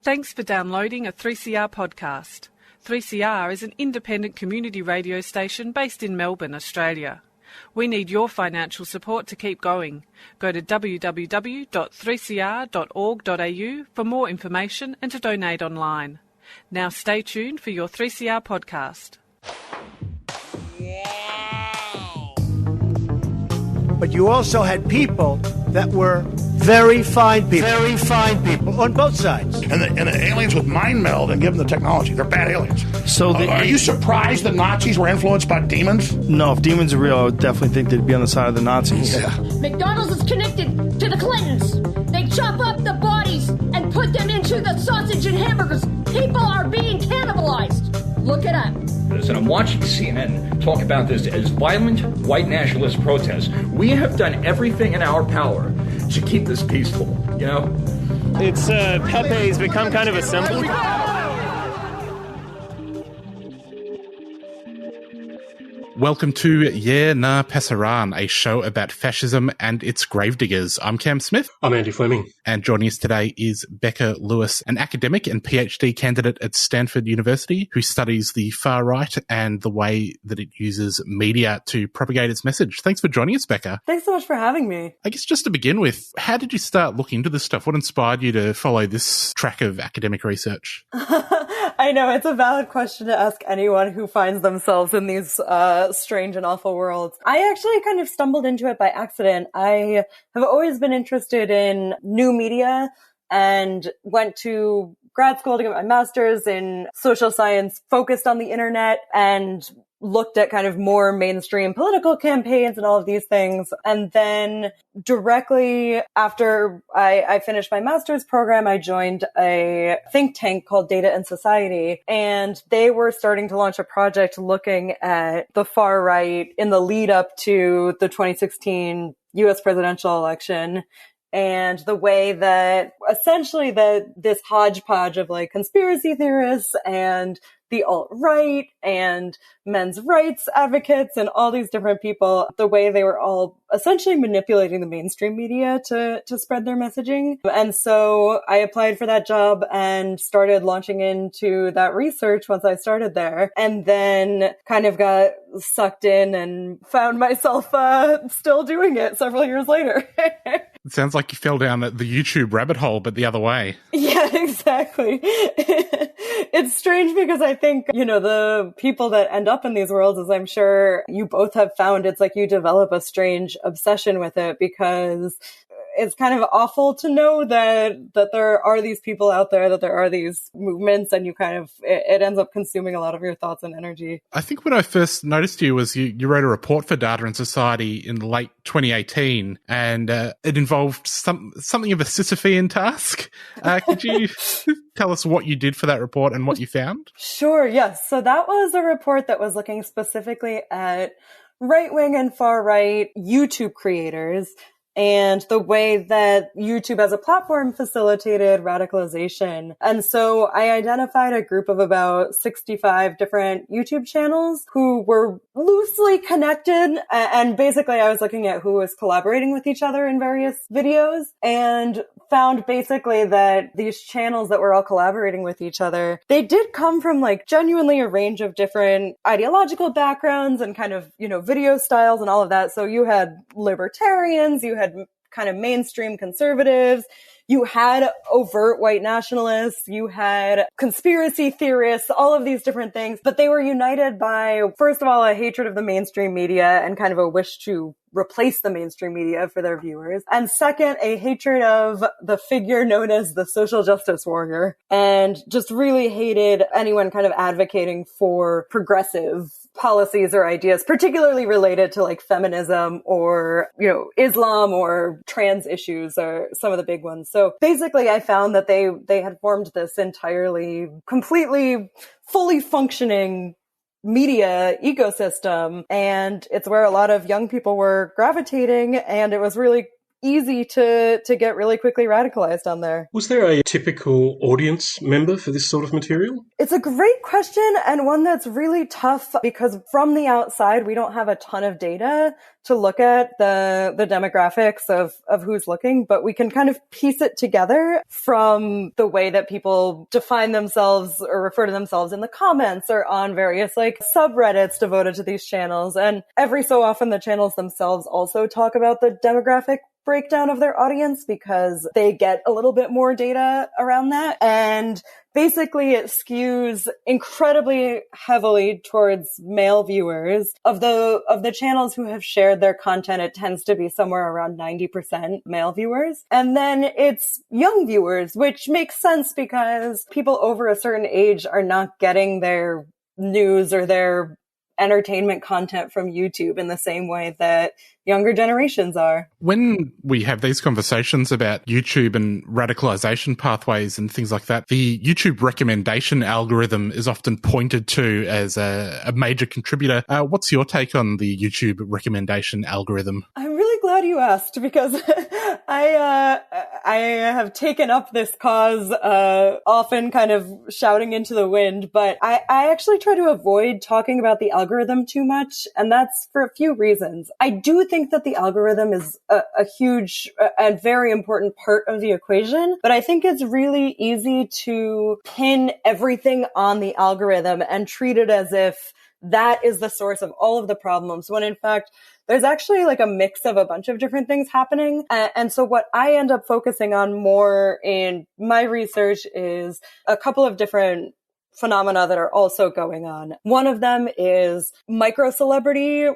Thanks for downloading a 3CR podcast. 3CR is an independent community radio station based in Melbourne, Australia. We need your financial support to keep going. Go to www.3cr.org.au for more information and to donate online. Now stay tuned for your 3CR podcast. But you also had people that were very fine people on both sides. And the aliens with mind meld and give them the technology. They're bad aliens. So are you surprised the Nazis were influenced by demons? No, if demons are real, I would definitely think they'd be on the side of the Nazis. Yeah. McDonald's is connected to the Clintons. They chop up the bodies and put them into the sausage and hamburgers. People are being cannibalized. Look it up. And I'm watching CNN talk about this as violent white nationalist protests. We have done everything in our power to keep this peaceful, you know? It's Pepe's become kind of a symbol. Welcome to Yeah Na Pasaran, a show about fascism and its gravediggers. I'm Cam Smith. I'm Andy Fleming. And joining us today is Becca Lewis, an academic and PhD candidate at Stanford University who studies the far right and the way that it uses media to propagate its message. Thanks for joining us, Becca. Thanks so much for having me. I guess just to begin with, how did you start looking into this stuff? What inspired you to follow this track of academic research? I know, it's a valid question to ask anyone who finds themselves in these strange and awful worlds. I actually kind of stumbled into it by accident. I have always been interested in new media and went to grad school to get my master's in social science, focused on the internet, and looked at kind of more mainstream political campaigns and all of these things. And then directly after I finished my master's program, I joined a think tank called Data and Society. And they were starting to launch a project looking at the far right in the lead up to the 2016 US presidential election. And the way that essentially that this hodgepodge of like conspiracy theorists and the alt-right and men's rights advocates and all these different people, the way they were all essentially manipulating the mainstream media to spread their messaging. And so I applied for that job and started launching into that research once I started there, and then kind of got sucked in and found myself still doing it several years later. It sounds like you fell down the YouTube rabbit hole, but the other way. Yeah, exactly. It's strange because I think, you know, the people that end up in these worlds, as I'm sure you both have found, it's like you develop a strange obsession with it because it's kind of awful to know that there are these people out there, that there are these movements, and you kind of, it ends up consuming a lot of your thoughts and energy. I think when I first noticed you was you wrote a report for Data and Society in late 2018, and it involved something of a Sisyphean task. Could you tell us what you did for that report and what you found? Sure, yes. So that was a report that was looking specifically at right-wing and far-right YouTube creators and the way that YouTube as a platform facilitated radicalization. And so I identified a group of about 65 different YouTube channels who were loosely connected. And basically I was looking at who was collaborating with each other in various videos, and found basically that these channels that were all collaborating with each other, they did come from like genuinely a range of different ideological backgrounds and kind of, you know, video styles and all of that. So you had libertarians, you had kind of mainstream conservatives, you had overt white nationalists, you had conspiracy theorists, all of these different things, but they were united by, first of all, a hatred of the mainstream media and kind of a wish to replace the mainstream media for their viewers. And second, a hatred of the figure known as the social justice warrior, and just really hated anyone kind of advocating for progressive policies or ideas, particularly related to like feminism or, you know, Islam or trans issues are some of the big ones. So basically I found that they had formed this entirely, completely, fully functioning media ecosystem. And it's where a lot of young people were gravitating. And it was really easy to get really quickly radicalized on there. Was there a typical audience member for this sort of material? It's a great question, and one that's really tough because from the outside, we don't have a ton of data to look at the demographics of who's looking, but we can kind of piece it together from the way that people define themselves or refer to themselves in the comments or on various like subreddits devoted to these channels. And every so often the channels themselves also talk about the demographic breakdown of their audience because they get a little bit more data around that. And basically it skews incredibly heavily towards male viewers. Of the channels who have shared their content, it tends to be somewhere around 90% male viewers. And then it's young viewers, which makes sense because people over a certain age are not getting their news or their entertainment content from YouTube in the same way that younger generations are. When we have these conversations about YouTube and radicalization pathways and things like that, the YouTube recommendation algorithm is often pointed to as a major contributor. What's your take on the YouTube recommendation algorithm? I'm really glad you asked because I have taken up this cause, often kind of shouting into the wind, but I actually try to avoid talking about the algorithm too much, and that's for a few reasons. I do think that the algorithm is a huge and very important part of the equation, but I think it's really easy to pin everything on the algorithm and treat it as if that is the source of all of the problems, when in fact, there's actually like a mix of a bunch of different things happening. And so what I end up focusing on more in my research is a couple of different phenomena that are also going on. One of them is micro-celebrity,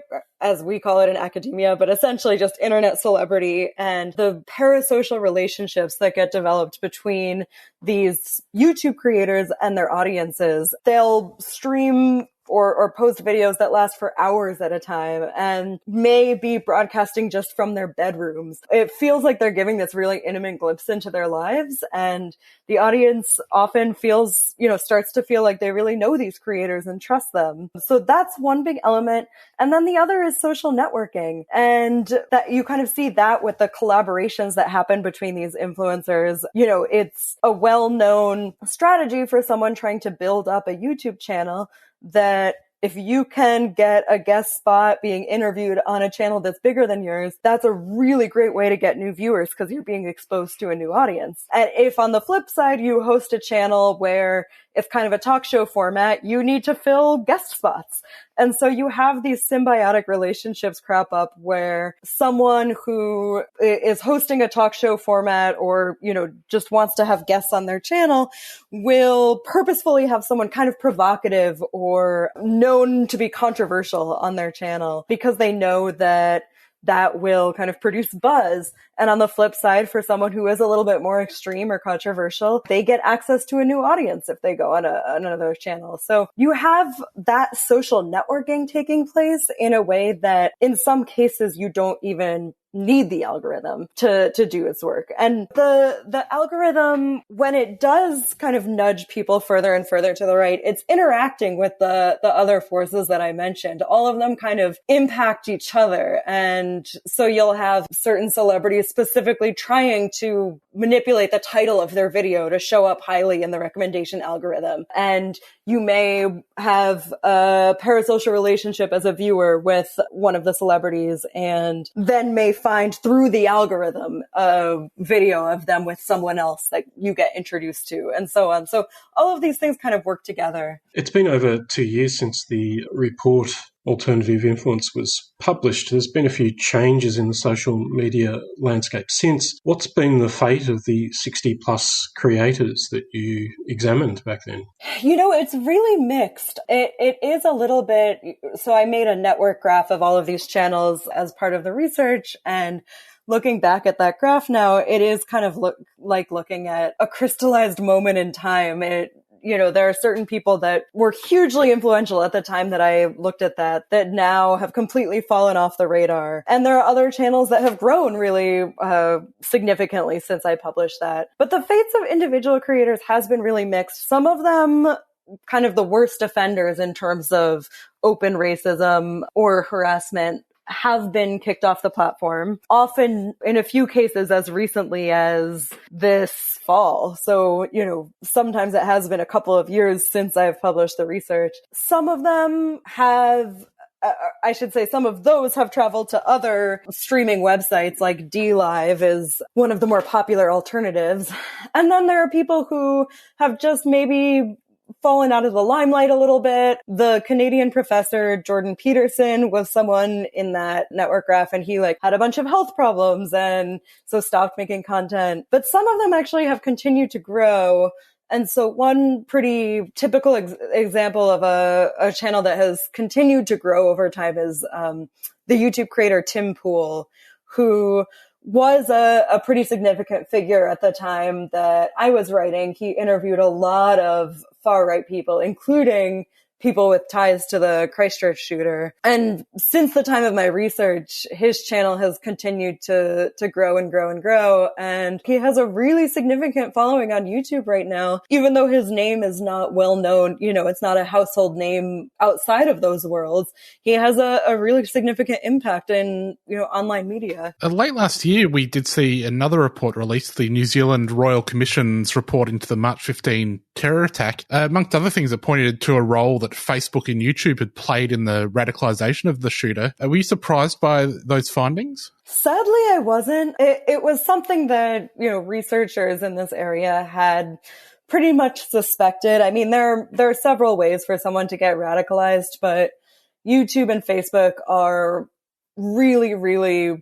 as we call it in academia, but essentially just internet celebrity and the parasocial relationships that get developed between these YouTube creators and their audiences. They'll stream or post videos that last for hours at a time and may be broadcasting just from their bedrooms. It feels like they're giving this really intimate glimpse into their lives, and the audience often feels, starts to feel like they really know these creators and trust them. So that's one big element. And then the other is social networking. And that you kind of see that with the collaborations that happen between these influencers. It's a well-known strategy for someone trying to build up a YouTube channel that if you can get a guest spot being interviewed on a channel that's bigger than yours, that's a really great way to get new viewers because you're being exposed to a new audience. And if on the flip side, you host a channel where it's kind of a talk show format, you need to fill guest spots. And so you have these symbiotic relationships crop up where someone who is hosting a talk show format or, just wants to have guests on their channel will purposefully have someone kind of provocative or known to be controversial on their channel because they know that will kind of produce buzz. And on the flip side, for someone who is a little bit more extreme or controversial, they get access to a new audience if they go on another channel. So you have that social networking taking place in a way that in some cases you don't even need the algorithm to do its work. And the algorithm, when it does kind of nudge people further and further to the right, it's interacting with the other forces that I mentioned. All of them kind of impact each other. And so you'll have certain celebrities specifically trying to manipulate the title of their video to show up highly in the recommendation algorithm. And you may have a parasocial relationship as a viewer with one of the celebrities and then may find through the algorithm a video of them with someone else that you get introduced to and so on. So all of these things kind of work together. It's been over 2 years since the report Alternative Influence was published. There's been a few changes in the social media landscape since. What's been the fate of the 60 plus creators that you examined back then? It's really mixed. It is a little bit, so I made a network graph of all of these channels as part of the research, and looking back at that graph now, it is kind of like looking at a crystallized moment in time. There are certain people that were hugely influential at the time that I looked at that now have completely fallen off the radar. And there are other channels that have grown really significantly since I published that. But the fates of individual creators has been really mixed. Some of them kind of the worst offenders in terms of open racism or harassment have been kicked off the platform, often in a few cases as recently as this fall. So, sometimes it has been a couple of years since I've published the research. Some of them have some of those have traveled to other streaming websites, like DLive is one of the more popular alternatives. And then there are people who have just maybe fallen out of the limelight a little bit. The Canadian professor, Jordan Peterson, was someone in that network graph, and he had a bunch of health problems and so stopped making content. But some of them actually have continued to grow. And so one pretty typical example of a channel that has continued to grow over time is the YouTube creator Tim Pool, who was a pretty significant figure at the time that I was writing. He interviewed a lot of far-right people, including people with ties to the Christchurch shooter. And since the time of my research, his channel has continued to grow and grow and grow. And he has a really significant following on YouTube right now, even though his name is not well known. It's not a household name outside of those worlds. He has a really significant impact in, online media. Late last year, we did see another report released, the New Zealand Royal Commission's report into the March 15 terror attack. Amongst other things, it pointed to a role that Facebook and YouTube had played in the radicalization of the shooter. Were you surprised by those findings? Sadly, I wasn't. It was something that, researchers in this area had pretty much suspected. I mean, there are several ways for someone to get radicalized, but YouTube and Facebook are really, really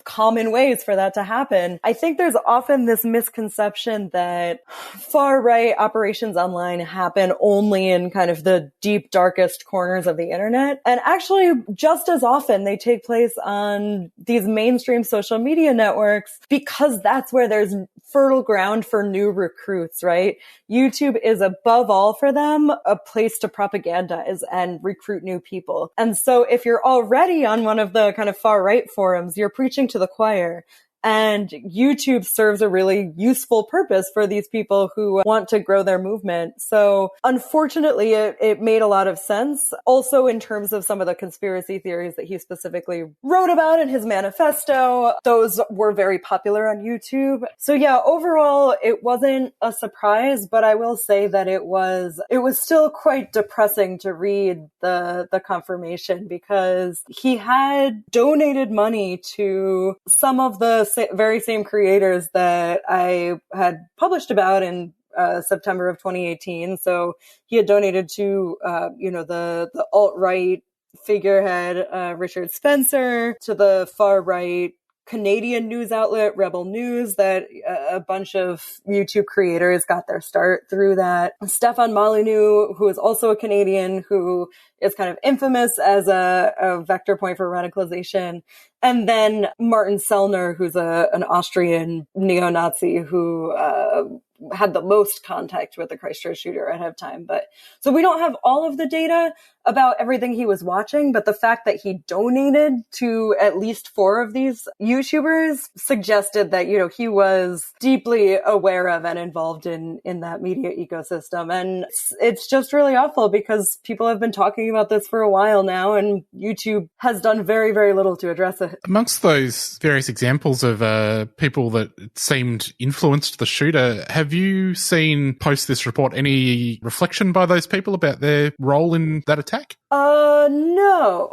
common ways for that to happen. I think there's often this misconception that far-right operations online happen only in kind of the deep, darkest corners of the internet. And actually, just as often, they take place on these mainstream social media networks because that's where there's fertile ground for new recruits, right? YouTube is above all for them a place to propagandize and recruit new people. And so if you're already on one of the kind of far-right forums, you're preaching to the choir. And YouTube serves a really useful purpose for these people who want to grow their movement. So unfortunately, it made a lot of sense. Also, in terms of some of the conspiracy theories that he specifically wrote about in his manifesto, those were very popular on YouTube. So yeah, overall, it wasn't a surprise, but I will say that it was still quite depressing to read the confirmation, because he had donated money to some of the very same creators that I had published about in September of 2018. So he had donated to, the alt-right figurehead, Richard Spencer, to the far-right Canadian news outlet, Rebel News, that a bunch of YouTube creators got their start through that. Stefan Molyneux, who is also a Canadian, who is kind of infamous as a vector point for radicalization. And then Martin Sellner, who's an Austrian neo-Nazi who had the most contact with the Christchurch shooter ahead of time. But so we don't have all of the data about everything he was watching, but the fact that he donated to at least 4 of these YouTubers suggested that, he was deeply aware of and involved in that media ecosystem. And it's just really awful, because people have been talking about this for a while now, and YouTube has done very, very little to address it. Amongst those various examples of people that seemed influenced the shooter, have you seen, post this report, any reflection by those people about their role in that attack? No.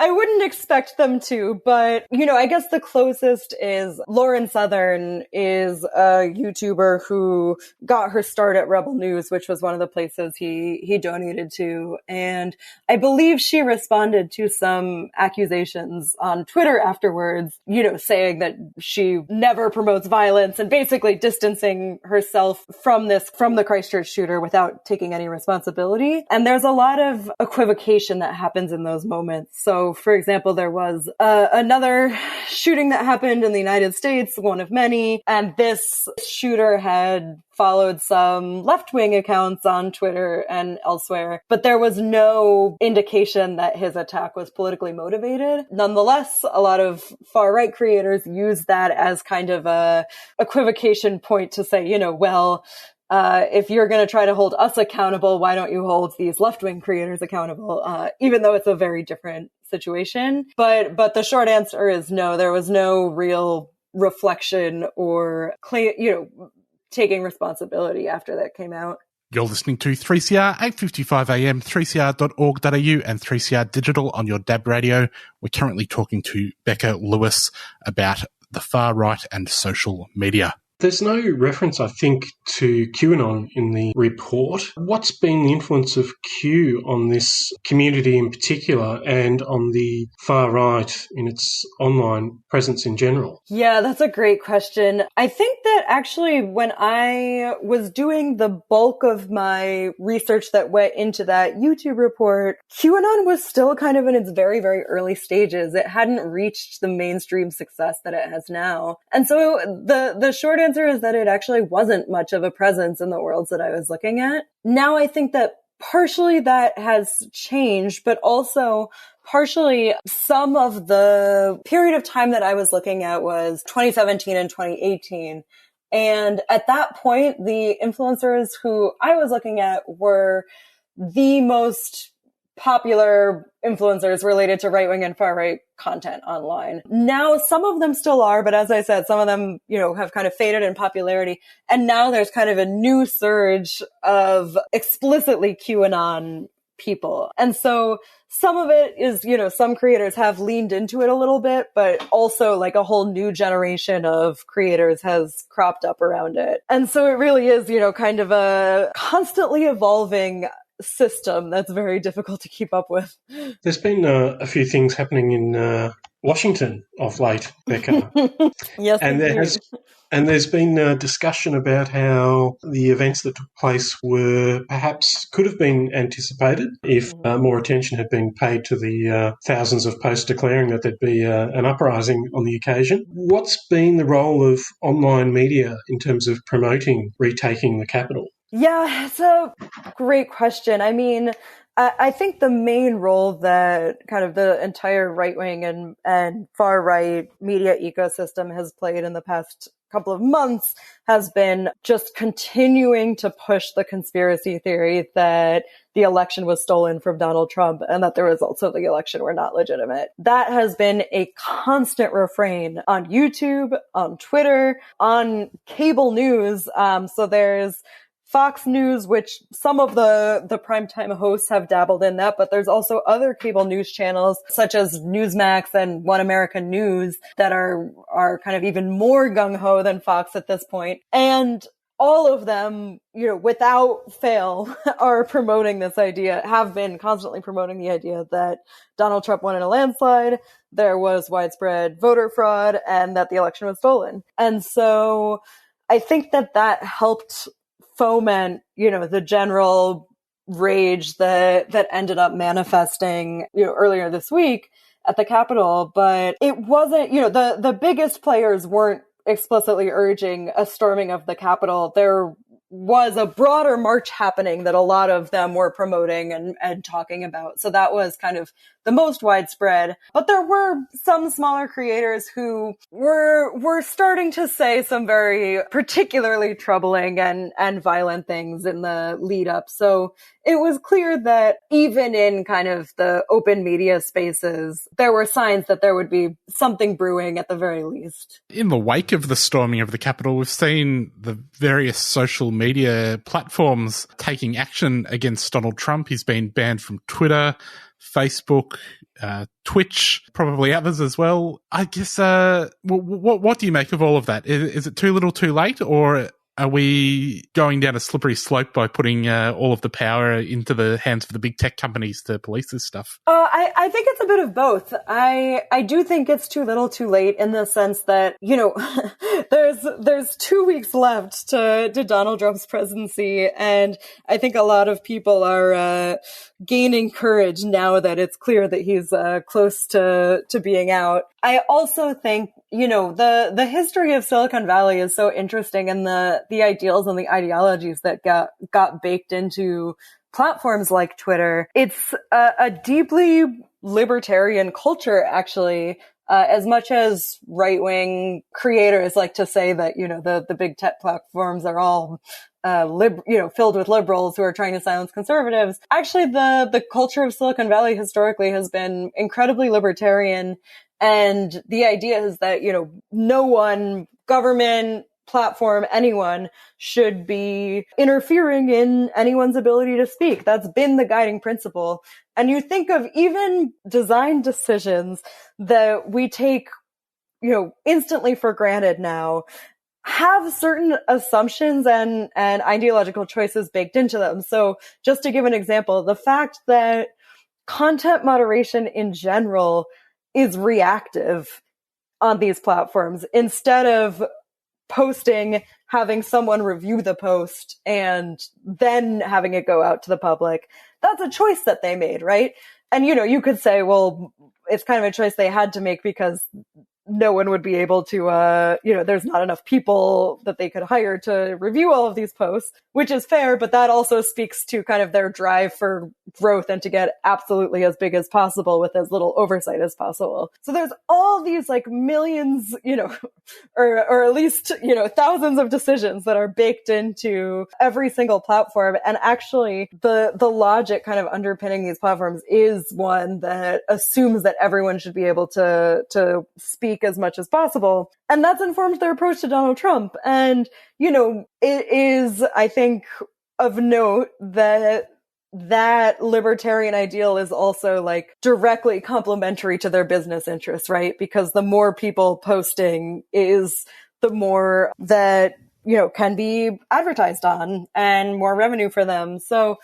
I wouldn't expect them to, but, I guess the closest is Lauren Southern is a YouTuber who got her start at Rebel News, which was one of the places he donated to. And I believe she responded to some accusations on Twitter afterwards, saying that she never promotes violence and basically distancing herself from the Christchurch shooter without taking any responsibility. And there's a lot of equivocation that happens in those moments. So, for example, there was another shooting that happened in the United States, one of many, and this shooter had followed some left-wing accounts on Twitter and elsewhere, but there was no indication that his attack was politically motivated. Nonetheless, a lot of far-right creators use that as kind of a equivocation point to say, if you're going to try to hold us accountable, why don't you hold these left-wing creators accountable? Even though it's a very different situation. But the short answer is no, there was no real reflection or taking responsibility after that came out. You're listening to 3CR 8:55 AM, 3cr.org.au and 3CR Digital on your DAB radio. We're currently talking to Becca Lewis about the far right and social media. There's no reference, I think, to QAnon in the report. What's been the influence of Q on this community in particular and on the far right in its online presence in general? Yeah, that's a great question. I think that actually when I was doing the bulk of my research that went into that YouTube report, QAnon was still kind of in its very, very early stages. It hadn't reached the mainstream success that it has now. And so the short answer is that it actually wasn't much of a presence in the worlds that I was looking at. Now I think that partially that has changed, but also partially some of the period of time that I was looking at was 2017 and 2018. And at that point, the influencers who I was looking at were the most popular influencers related to right-wing and far-right content online. Now, some of them still are, but as I said, some of them, have kind of faded in popularity. And now there's kind of a new surge of explicitly QAnon people. And so some of it is, some creators have leaned into it a little bit, but also like a whole new generation of creators has cropped up around it. And so it really is, kind of a constantly evolving system that's very difficult to keep up with. There's been a few things happening in Washington of late, Becca. Yes, and there's been a discussion about how the events that took place could have been anticipated if more attention had been paid to the thousands of posts declaring that there'd be an uprising on the occasion. What's been the role of online media in terms of promoting retaking the Capitol? Yeah, it's a great question. I mean, I think the main role that kind of the entire right-wing and far-right media ecosystem has played in the past couple of months has been just continuing to push the conspiracy theory that the election was stolen from Donald Trump and that the results of the election were not legitimate. That has been a constant refrain on YouTube, on Twitter, on cable news. So there's Fox News, which some of the primetime hosts have dabbled in that, but there's also other cable news channels such as Newsmax and One American News that are kind of even more gung-ho than Fox at this point. And all of them, without fail, are promoting this idea, have been constantly promoting the idea that Donald Trump won in a landslide, there was widespread voter fraud, and that the election was stolen. And so I think that helped foment, the general rage that ended up manifesting, earlier this week at the Capitol. But it wasn't, the biggest players weren't explicitly urging a storming of the Capitol. There was a broader march happening that a lot of them were promoting and talking about. So that was kind of the most widespread. But there were some smaller creators who were starting to say some very particularly troubling and violent things in the lead up. So it was clear that even in kind of the open media spaces, there were signs that there would be something brewing at the very least. In the wake of the storming of the Capitol, we've seen the various social media platforms taking action against Donald Trump. He's been banned from Twitter, Facebook, Twitch, probably others as well. I guess, what do you make of all of that? Is it too little too late, or are we going down a slippery slope by putting all of the power into the hands of the big tech companies to police this stuff? I think it's a bit of both. I do think it's too little too late in the sense that, there's 2 weeks left to Donald Trump's presidency. And I think a lot of people are gaining courage now that it's clear that he's close to being out. I also think, the history of Silicon Valley is so interesting, and the ideals and the ideologies that got baked into platforms like Twitter. It's a deeply libertarian culture, actually. As much as right-wing creators like to say that, the big tech platforms are all filled with liberals who are trying to silence conservatives. Actually, the culture of Silicon Valley historically has been incredibly libertarian. And the idea is that, no one, government, platform, anyone should be interfering in anyone's ability to speak. That's been the guiding principle. And you think of even design decisions that we take, instantly for granted now, have certain assumptions and ideological choices baked into them. So just to give an example, the fact that content moderation in general is reactive on these platforms instead of posting, having someone review the post and then having it go out to the public. That's a choice that they made, right? And, you could say, well, it's kind of a choice they had to make because no one would be able to, there's not enough people that they could hire to review all of these posts, which is fair, but that also speaks to kind of their drive for growth and to get absolutely as big as possible with as little oversight as possible. So there's all these like millions, or at least, thousands of decisions that are baked into every single platform. And actually the logic kind of underpinning these platforms is one that assumes that everyone should be able to speak as much as possible. And that's informed their approach to Donald Trump. And, it is, I think, of note that libertarian ideal is also like directly complementary to their business interests, right? Because the more people posting is the more that, can be advertised on and more revenue for them. So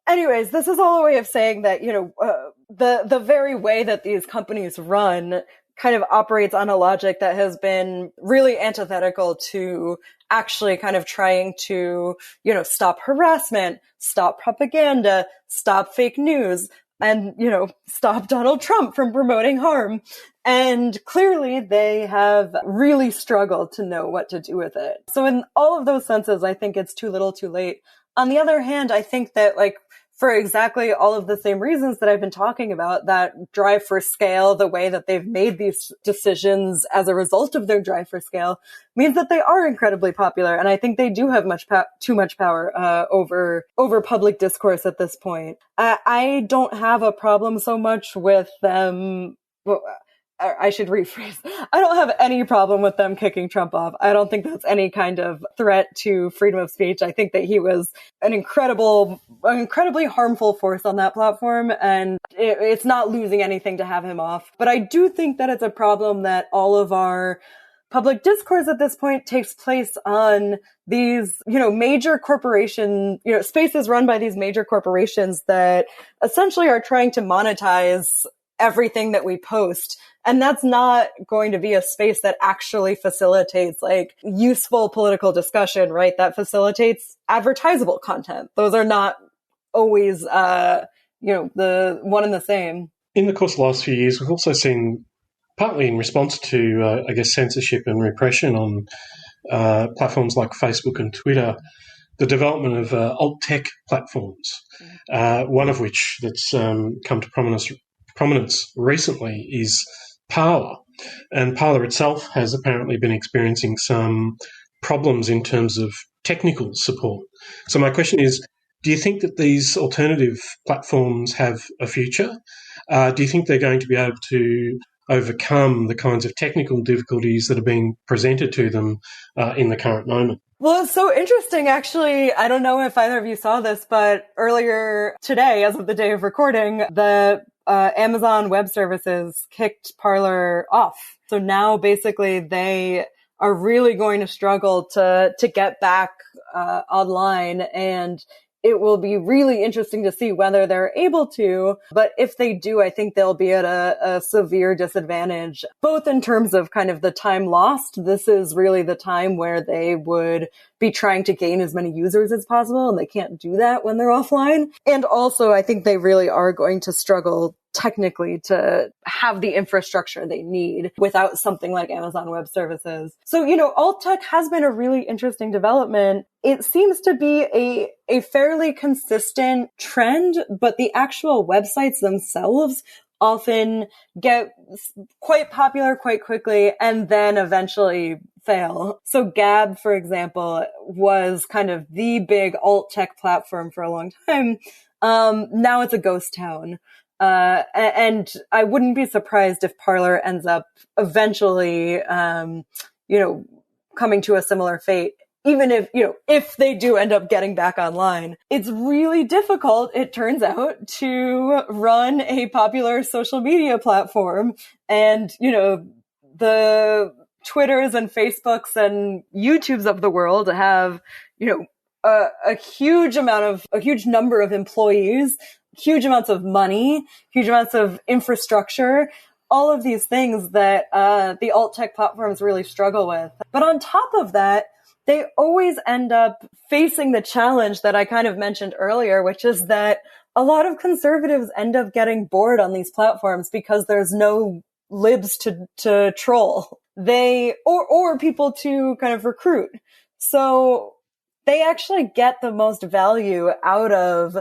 anyways, this is all a way of saying that, the very way that these companies run kind of operates on a logic that has been really antithetical to actually kind of trying to, stop harassment, stop propaganda, stop fake news, and, stop Donald Trump from promoting harm. And clearly they have really struggled to know what to do with it. So in all of those senses, I think it's too little too late. On the other hand, I think that for exactly all of the same reasons that I've been talking about, that drive for scale, the way that they've made these decisions as a result of their drive for scale means that they are incredibly popular. And I think they do have too much power over public discourse at this point. I don't have a problem so much with them. Well, I should rephrase. I don't have any problem with them kicking Trump off. I don't think that's any kind of threat to freedom of speech. I think that he was an incredibly harmful force on that platform, and it's not losing anything to have him off. But I do think that it's a problem that all of our public discourse at this point takes place on these, major corporation, spaces run by these major corporations that essentially are trying to monetize everything that we post. And that's not going to be a space that actually facilitates useful political discussion, right? That facilitates advertisable content. Those are not always, the one and the same. In the course of the last few years, we've also seen, partly in response to, censorship and repression on platforms like Facebook and Twitter, the development of alt-tech platforms, one of which that's come to prominence recently is Parler. And Parler itself has apparently been experiencing some problems in terms of technical support. So my question is, do you think that these alternative platforms have a future? Do you think they're going to be able to overcome the kinds of technical difficulties that are being presented to them in the current moment? Well, it's so interesting, actually. I don't know if either of you saw this, but earlier today, as of the day of recording, the Amazon Web Services kicked Parler off. So now basically they are really going to struggle to get back online, and it will be really interesting to see whether they're able to. But if they do, I think they'll be at a severe disadvantage, both in terms of kind of the time lost. This is really the time where they would be trying to gain as many users as possible, and they can't do that when they're offline. And also, I think they really are going to struggle technically to have the infrastructure they need without something like Amazon Web Services. So, alt tech has been a really interesting development. It seems to be a fairly consistent trend, but the actual websites themselves often get quite popular quite quickly and then eventually fail. So Gab, for example, was kind of the big alt tech platform for a long time. Now it's a ghost town. And I wouldn't be surprised if Parler ends up eventually, coming to a similar fate. Even if they do end up getting back online, it's really difficult, it turns out, to run a popular social media platform. And, the Twitters and Facebooks and YouTubes of the world have, a huge number of employees, huge amounts of money, huge amounts of infrastructure, all of these things that the alt tech platforms really struggle with. But on top of that, they always end up facing the challenge that I kind of mentioned earlier, which is that a lot of conservatives end up getting bored on these platforms because there's no libs to troll. Or people to kind of recruit. So they actually get the most value out of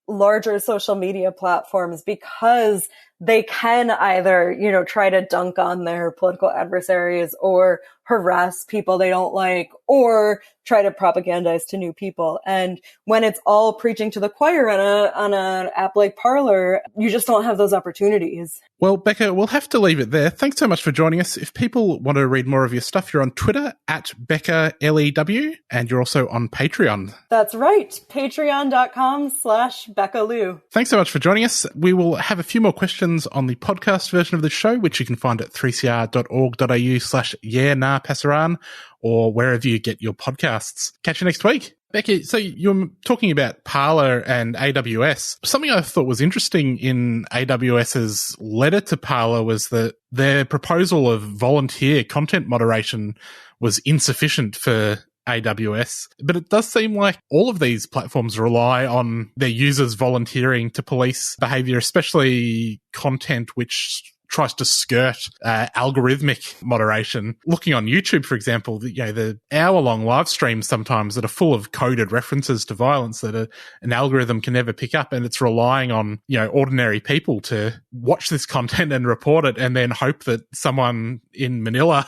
larger social media platforms because they can either, try to dunk on their political adversaries or harass people they don't like or try to propagandize to new people. And when it's all preaching to the choir on an app like Parler, you just don't have those opportunities. Well, Becca, we'll have to leave it there. Thanks so much for joining us. If people want to read more of your stuff, you're on Twitter at Becca LEW, and you're also on Patreon. That's right. Patreon.com/Becca Liu. Thanks so much for joining us. We will have a few more questions on the podcast version of the show, which you can find at 3cr.org.au/passaran or wherever you get your podcasts. Catch you next week. Becca, so you're talking about Parler and AWS. Something I thought was interesting in AWS's letter to Parler was that their proposal of volunteer content moderation was insufficient for AWS. But it does seem like all of these platforms rely on their users volunteering to police behavior, especially content which tries to skirt algorithmic moderation. Looking on YouTube, for example, the hour-long live streams sometimes that are full of coded references to violence that an algorithm can never pick up, and it's relying on ordinary people to watch this content and report it, and then hope that someone in Manila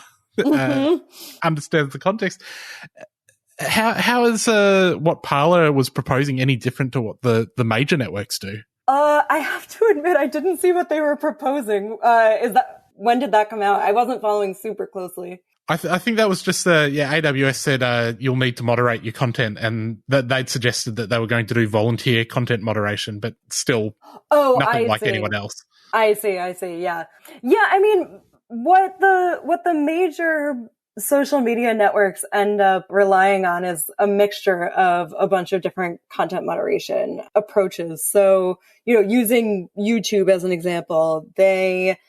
understands the context. How is what Parler was proposing any different to what the major networks do? I have to admit, I didn't see what they were proposing. When did that come out? I wasn't following super closely. I think that was just AWS said you'll need to moderate your content, and that they'd suggested that they were going to do volunteer content moderation, but still nothing like anyone else. I see. Yeah. I mean, what the major social media networks end up relying on is a mixture of a bunch of different content moderation approaches. So, using YouTube as an example, they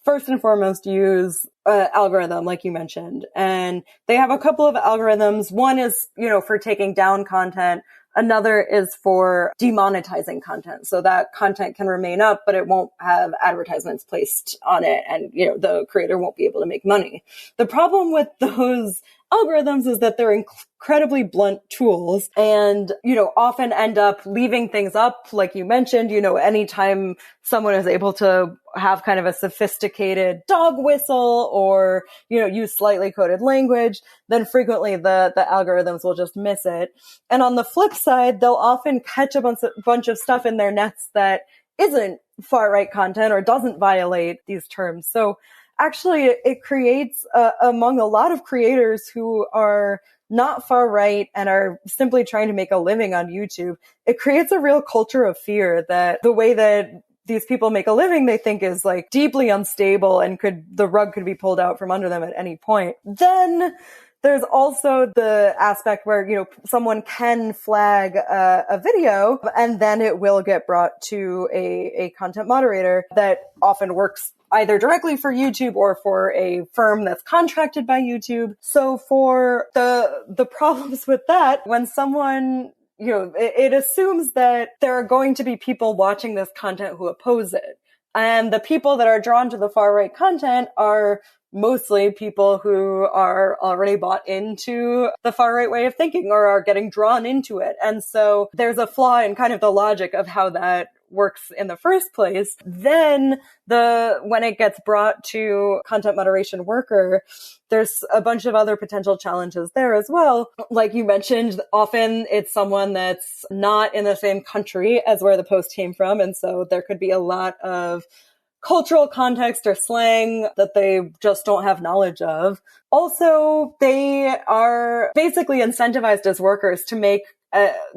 first and foremost use algorithm, like you mentioned, and they have a couple of algorithms. One is, for taking down content. Another is for demonetizing content. So that content can remain up, but it won't have advertisements placed on it. And, the creator won't be able to make money. The problem with those algorithms is that they're incredibly blunt tools and, often end up leaving things up. Like you mentioned, anytime someone is able to have kind of a sophisticated dog whistle or, use slightly coded language, then frequently the algorithms will just miss it. And on the flip side, they'll often catch a bunch of stuff in their nets that isn't far-right content or doesn't violate these terms. So actually, it creates, among a lot of creators who are not far right and are simply trying to make a living on YouTube, it creates a real culture of fear that the way that these people make a living, they think is like deeply unstable and the rug could be pulled out from under them at any point. Then there's also the aspect where, someone can flag a video and then it will get brought to a content moderator that often works either directly for YouTube or for a firm that's contracted by YouTube. So for the problems with that, when someone, it assumes that there are going to be people watching this content who oppose it. And the people that are drawn to the far right content are mostly people who are already bought into the far right way of thinking or are getting drawn into it. And so there's a flaw in kind of the logic of how that works in the first place. Then when it gets brought to content moderation worker, there's a bunch of other potential challenges there as well. Like you mentioned, often it's someone that's not in the same country as where the post came from. And so there could be a lot of cultural context or slang that they just don't have knowledge of. Also, they are basically incentivized as workers to make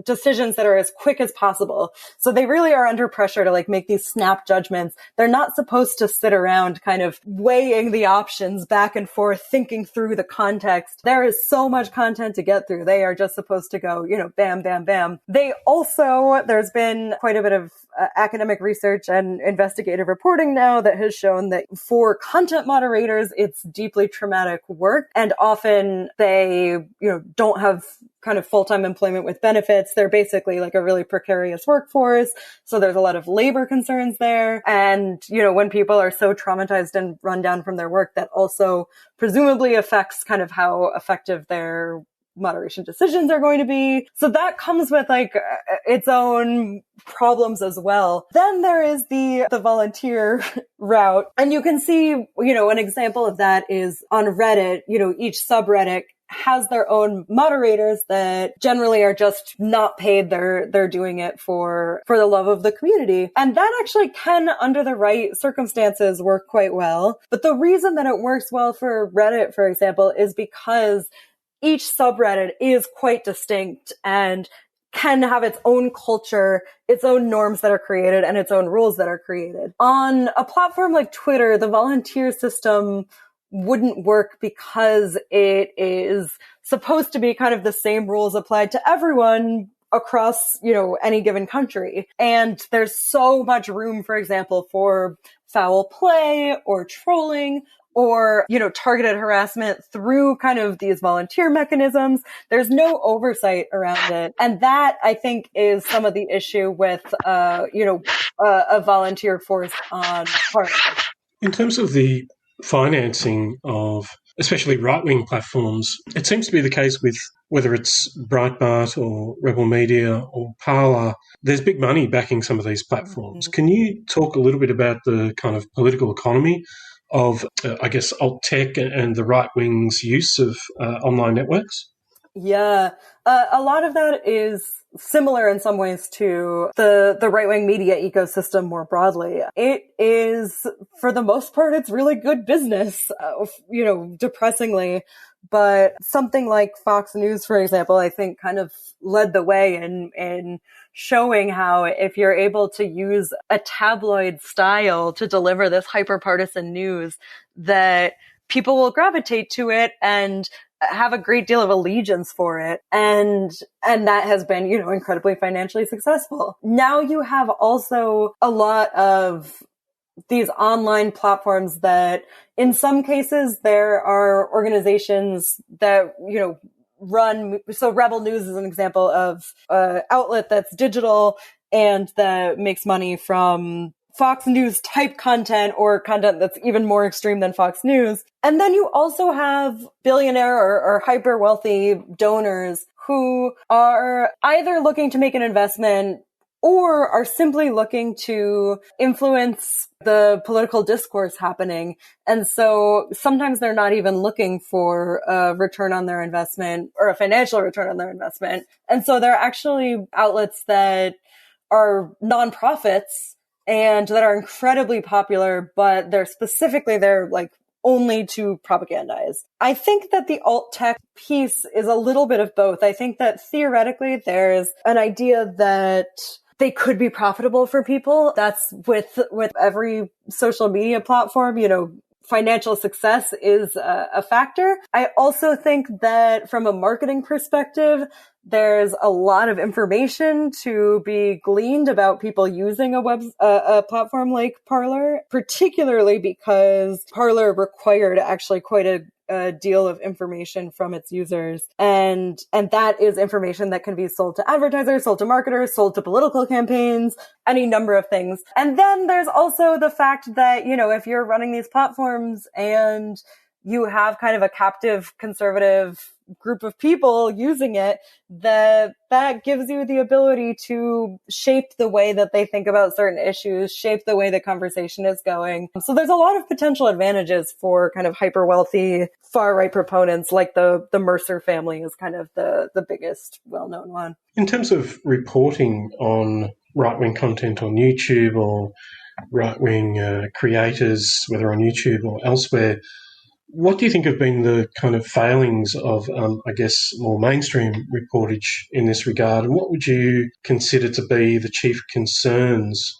decisions that are as quick as possible. So they really are under pressure to like make these snap judgments. They're not supposed to sit around kind of weighing the options back and forth, thinking through the context. There is so much content to get through. They are just supposed to go, bam, bam, bam. There's been quite a bit of academic research and investigative reporting now that has shown that for content moderators, it's deeply traumatic work. And often they, don't have kind of full-time employment with benefits. They're basically like a really precarious workforce. So there's a lot of labor concerns there. And, when people are so traumatized and run down from their work, that also presumably affects kind of how effective their moderation decisions are going to be. So that comes with like its own problems as well. Then there is the volunteer route. And you can see, an example of that is on Reddit, each subreddit has their own moderators that generally are just not paid. They're doing it for the love of the community. And that actually can, under the right circumstances, work quite well. But the reason that it works well for Reddit, for example, is because each subreddit is quite distinct and can have its own culture, its own norms that are created, and its own rules that are created. On a platform like Twitter, the volunteer system wouldn't work because it is supposed to be kind of the same rules applied to everyone across, any given country. And there's so much room, for example, for foul play or trolling or, targeted harassment through kind of these volunteer mechanisms. There's no oversight around it. And that, I think, is some of the issue with, a volunteer force on Parler. In terms of the financing of especially right-wing platforms, it seems to be the case with whether it's Breitbart or Rebel Media or Parler, there's big money backing some of these platforms. Mm-hmm. Can you talk a little bit about the kind of political economy of, alt tech and the right-wing's use of online networks? Yeah, a lot of that is similar in some ways to the right-wing media ecosystem more broadly. It is, for the most part, it's really good business, depressingly. But something like Fox News, for example, I think kind of led the way in showing how if you're able to use a tabloid style to deliver this hyper-partisan news, that people will gravitate to it and have a great deal of allegiance for it. And that has been, incredibly financially successful. Now you have also a lot of these online platforms that in some cases there are organizations that, run. So Rebel News is an example of an outlet that's digital and that makes money from Fox News type content or content that's even more extreme than Fox News. And then you also have billionaire or hyper wealthy donors who are either looking to make an investment or are simply looking to influence the political discourse happening. And so sometimes they're not even looking for a return on their investment or a financial return on their investment. And so they're actually outlets that are nonprofits and that are incredibly popular, but they're like only to propagandize. I think that the alt tech piece is a little bit of both. I think that theoretically there's an idea that they could be profitable for people. That's with every social media platform, financial success is a factor. I also think that from a marketing perspective, there's a lot of information to be gleaned about people using a platform like Parler, particularly because Parler required actually quite a deal of information from its users. And that is information that can be sold to advertisers, sold to marketers, sold to political campaigns, any number of things. And then there's also the fact that, if you're running these platforms and you have kind of a captive conservative group of people using it, that gives you the ability to shape the way that they think about certain issues, shape the way the conversation is going. So there's a lot of potential advantages for kind of hyper wealthy far right proponents, like the Mercer family is kind of the biggest well-known one. In terms of reporting on right-wing content on YouTube or right-wing creators, whether on YouTube or elsewhere, what do you think have been the kind of failings of, I guess, more mainstream reportage in this regard? And what would you consider to be the chief concerns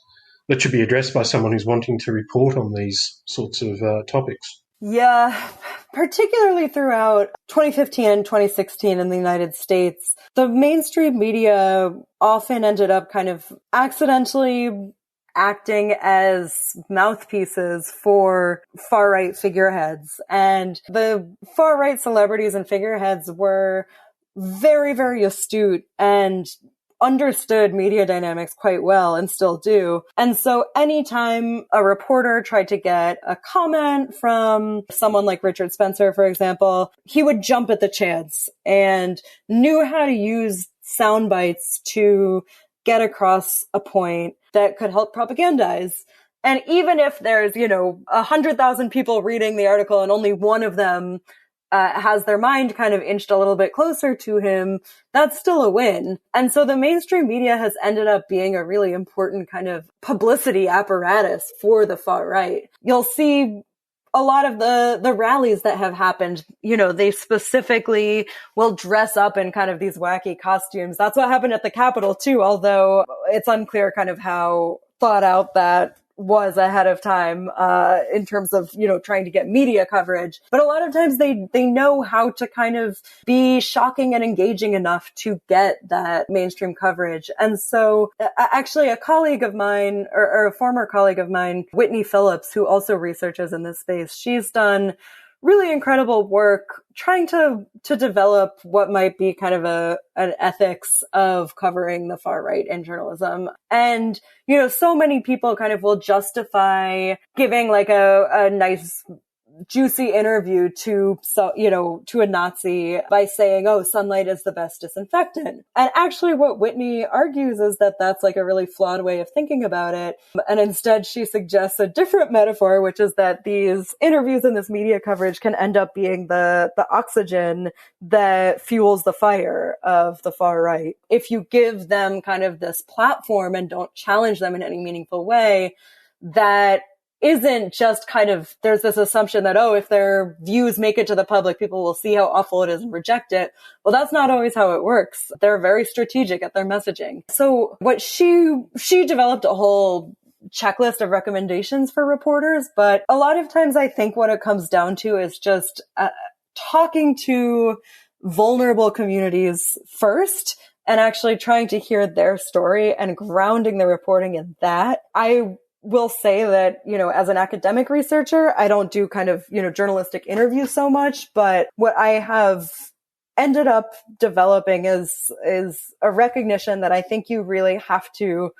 that should be addressed by someone who's wanting to report on these sorts of topics? Yeah, particularly throughout 2015 and 2016 in the United States, the mainstream media often ended up kind of accidentally acting as mouthpieces for far-right figureheads. And the far-right celebrities and figureheads were very, very astute and understood media dynamics quite well and still do. And so anytime a reporter tried to get a comment from someone like Richard Spencer, for example, he would jump at the chance and knew how to use sound bites to get across a point that could help propagandize. And even if there's, 100,000 people reading the article and only one of them has their mind kind of inched a little bit closer to him, that's still a win. And so the mainstream media has ended up being a really important kind of publicity apparatus for the far right. You'll see a lot of the rallies that have happened, they specifically will dress up in kind of these wacky costumes. That's what happened at the Capitol too, although it's unclear kind of how thought out that was ahead of time, in terms of, trying to get media coverage. But a lot of times they know how to kind of be shocking and engaging enough to get that mainstream coverage. And so actually a colleague of mine, or a former colleague of mine, Whitney Phillips, who also researches in this space, she's done really incredible work trying to develop what might be kind of an ethics of covering the far right in journalism. And, so many people kind of will justify giving like a nice juicy interview to a Nazi by saying, oh, sunlight is the best disinfectant. And actually what Whitney argues is that that's like a really flawed way of thinking about it. And instead she suggests a different metaphor, which is that these interviews and this media coverage can end up being the oxygen that fuels the fire of the far right. If you give them kind of this platform and don't challenge them in any meaningful way, that isn't just kind of, there's this assumption that, oh, if their views make it to the public, people will see how awful it is and reject it. Well, that's not always how it works. They're very strategic at their messaging. So what she developed a whole checklist of recommendations for reporters, but a lot of times I think what it comes down to is just talking to vulnerable communities first and actually trying to hear their story and grounding the reporting in that. I will say that, as an academic researcher, I don't do kind of, journalistic interviews so much, but what I have ended up developing is a recognition that I think you really have to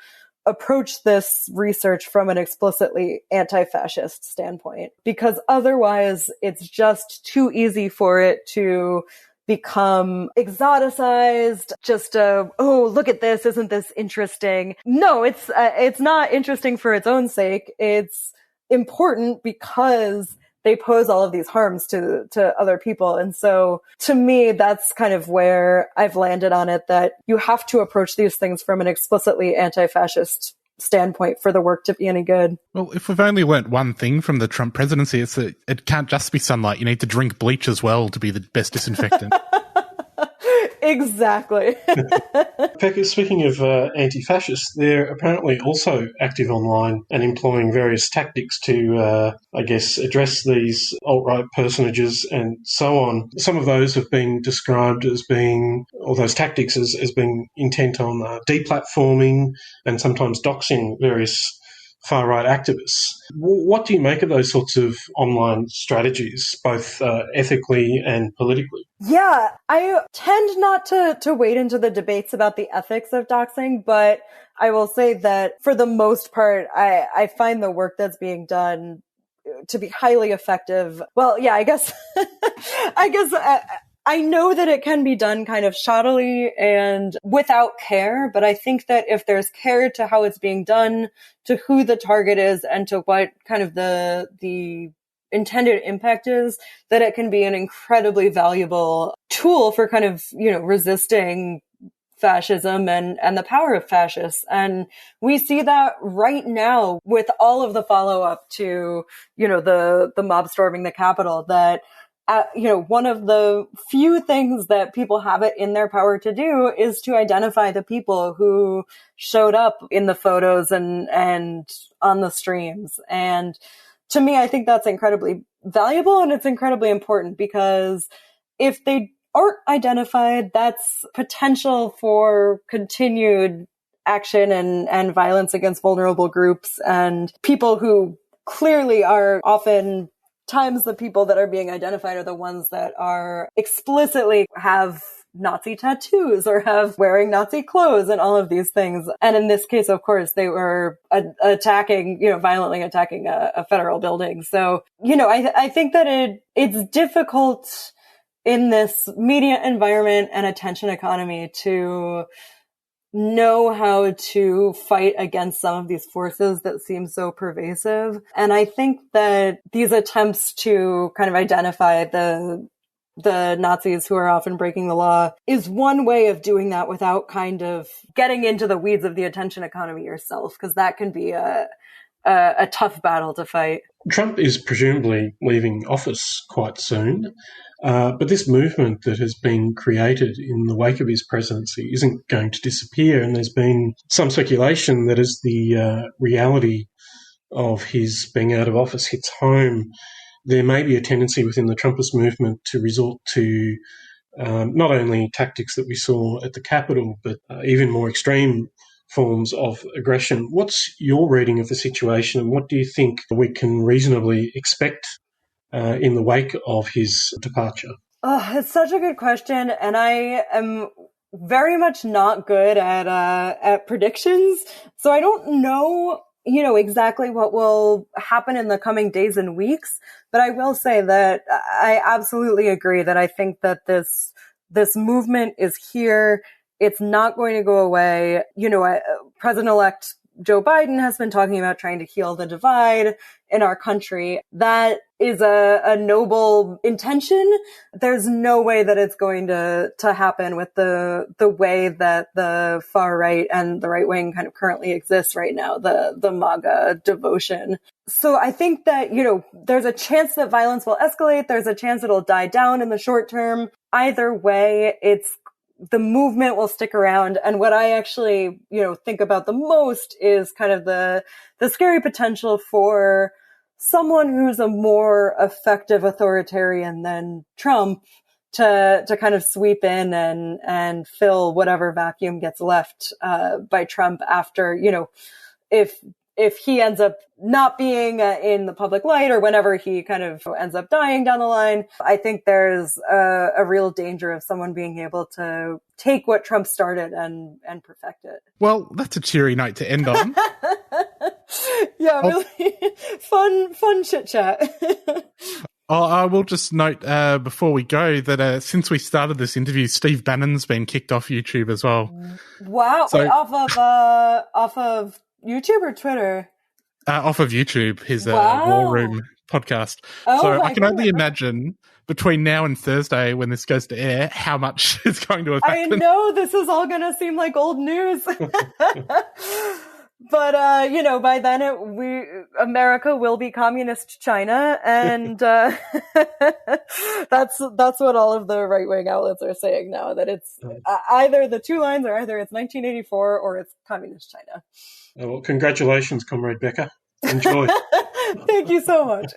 approach this research from an explicitly anti-fascist standpoint, because otherwise it's just too easy for it to become exoticized, just oh, look at this, isn't this interesting? No, it's not interesting for its own sake. It's important because they pose all of these harms to other people. And so to me, that's kind of where I've landed on it, that you have to approach these things from an explicitly anti-fascist standpoint for the work to be any good. Well, if we've only learnt one thing from the Trump presidency, it's that it can't just be sunlight. You need to drink bleach as well to be the best disinfectant. Exactly. Becca, speaking of anti-fascists, they're apparently also active online and employing various tactics to, address these alt-right personages and so on. Some of those have been described as being, or those tactics as being intent on deplatforming and sometimes doxing various far-right activists. What do you make of those sorts of online strategies, both ethically and politically? Yeah, I tend not to wade into the debates about the ethics of doxing, but I will say that for the most part, I find the work that's being done to be highly effective. Well, yeah, I guess I know that it can be done kind of shoddily and without care, but I think that if there's care to how it's being done, to who the target is, and to what kind of the intended impact is, that it can be an incredibly valuable tool for kind of, resisting fascism and the power of fascists. And we see that right now with all of the follow up to, the mob storming the Capitol, that one of the few things that people have it in their power to do is to identify the people who showed up in the photos and on the streams. And to me, I think that's incredibly valuable, and it's incredibly important, because if they aren't identified, that's potential for continued action and violence against vulnerable groups and people who clearly are often times the people that are being identified are the ones that are explicitly have Nazi tattoos or have wearing Nazi clothes and all of these things. And in this case, of course, they were violently attacking a federal building. So, I think that it's difficult in this media environment and attention economy to know how to fight against some of these forces that seem so pervasive. And I think that these attempts to kind of identify the Nazis who are often breaking the law is one way of doing that without kind of getting into the weeds of the attention economy yourself, because that can be a tough battle to fight. Trump is presumably leaving office quite soon, but this movement that has been created in the wake of his presidency isn't going to disappear, and there's been some speculation that as the reality of his being out of office hits home, there may be a tendency within the Trumpist movement to resort to not only tactics that we saw at the Capitol, but even more extreme forms of aggression. What's your reading of the situation, and what do you think we can reasonably expect in the wake of his departure? Oh, it's such a good question, and I am very much not good at predictions, so I don't know, exactly what will happen in the coming days and weeks. But I will say that I absolutely agree that I think that this movement is here. It's not going to go away. President-elect Joe Biden has been talking about trying to heal the divide in our country. That is a noble intention. There's no way that it's going to happen with the way that the far right and the right wing kind of currently exists right now, the MAGA devotion. So I think that, there's a chance that violence will escalate. There's a chance it'll die down in the short term. Either way, the movement will stick around. And what I actually, think about the most is kind of the scary potential for someone who's a more effective authoritarian than Trump to kind of sweep in and fill whatever vacuum gets left by Trump after, if he ends up not being in the public light, or whenever he kind of ends up dying down the line. I think there's a real danger of someone being able to take what Trump started and perfect it. Well, that's a cheery note to end on. Yeah, really fun chit chat. I will just note before we go that since we started this interview, Steve Bannon's been kicked off YouTube as well. Wow! So, off of YouTube or Twitter? Off of YouTube, his War Room podcast. So I can only imagine between now and Thursday, when this goes to air, how much is going to affect I know this is all going to seem like old news. But, by then America will be communist China, and, that's what all of the right-wing outlets are saying now, that it's either the two lines are either it's 1984 or it's communist China. Well, congratulations, Comrade Becca. Enjoy. Thank you so much.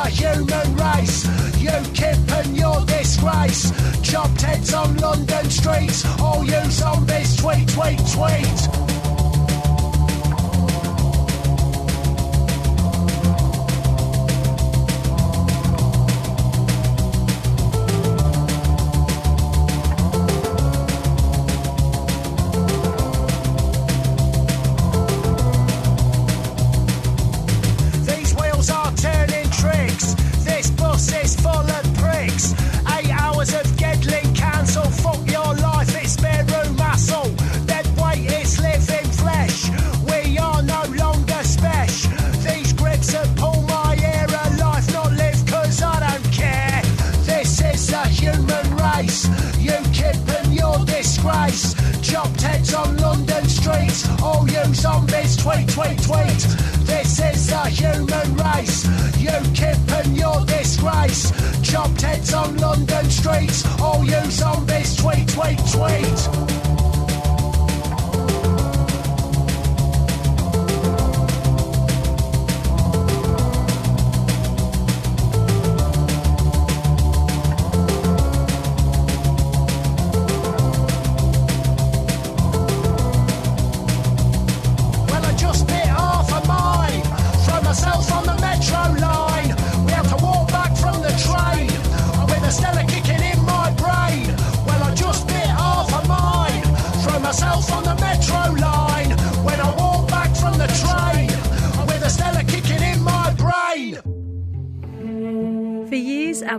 human race. UKIP and your disgrace. Chopped heads on London streets. All you zombies, tweet, tweet, tweet. Chopped heads on London streets. All you zombies, tweet, tweet, tweet. This is the human race. UKIP and your disgrace. Chopped heads on London streets. All you zombies, tweet, tweet, tweet.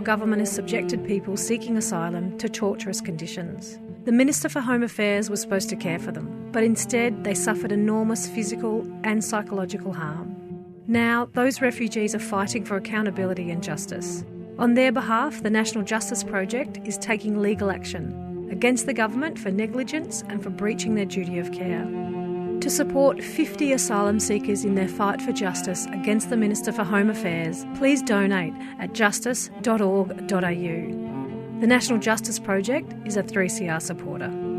Our government has subjected people seeking asylum to torturous conditions. The Minister for Home Affairs was supposed to care for them, but instead they suffered enormous physical and psychological harm. Now, those refugees are fighting for accountability and justice. On their behalf, the National Justice Project is taking legal action against the government for negligence and for breaching their duty of care. To support 50 asylum seekers in their fight for justice against the Minister for Home Affairs, please donate at justice.org.au. The National Justice Project is a 3CR supporter.